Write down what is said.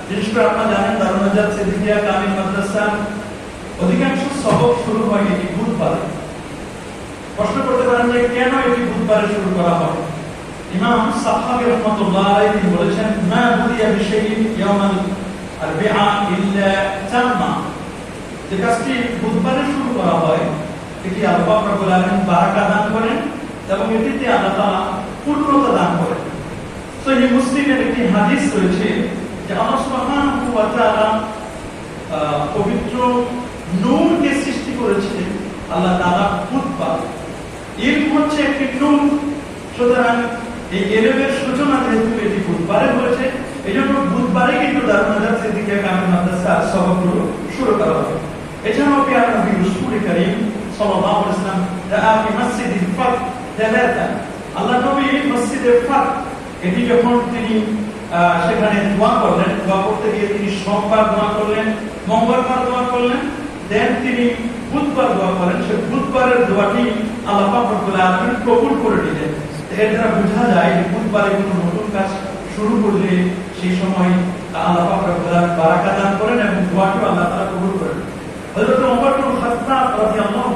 বিশেষ করে আপনারা জানেন দারুন নাজাত সিদ্দিকিয়া কামিল মাদ্রাসা অধিকাংশ সবক শুরু হয় এটি বুধবারে। প্রশ্ন করতে পারেন যে কেন এটি বুধবারে শুরু করা হয়? ইমাম সাহাবী রাহমাতুল্লাহ আলাইহি তিনি বলেছেন, মা বুদিয়া বিশাইইন ইয়াওমাল আরবিআ ইল্লা তাম্মা, যে কাজটি বুধবারে শুরু করা হয় এটি আল্লাহ রাব্বুল আলামিন বারাকা দান করেন এবং এটিতে আল্লাহ তাআলা পূর্ণতা দান করেন। সহিহ মুসলিমের একটি হাদিস রয়েছে যে আল্লাহ সুবহানাহু ওয়া তাআলা পবিত্র নূরকে সৃষ্টি করেছিলেন আল্লাহ তাআলা বুধবার। ইলম হচ্ছে একটি নূর, সুতরাং এই ইলমের সূচনা যেহেতু এটি বুধবারে হয়েছে, এজন্য বুধবারে কিন্তু দারুন নাজাত সিদ্দিকিয়া কামিল মাদ্রাসার সবকগুলো শুরু করা হবে। এছাড়াও প্রিয় নবী রাসূল করিম সাল্লাল্লাহু আলাইহি ওয়াসাল্লাম দাআ ফি মসজিদিল ফাত তালাতা, আল্লাহ নবী মসজিদে ফাত এটি যখন তিনি সেখানে দোয়া করলেন, দোয়া করতে গিয়ে তিনি সোমবার দোয়া করলেন, মঙ্গলবার দোয়া করলেন, দেন তিনি বুধবার দোয়া করেন। সেই বুধবারের দোয়াটি আল্লাহ পাক রব্বুল আলামিন কবুল করে নিলেন। এর দ্বারা বোঝা যায় বুধবারে কোনো নতুন কাজ শুরু করলে সেই সময় আল্লাহ পাক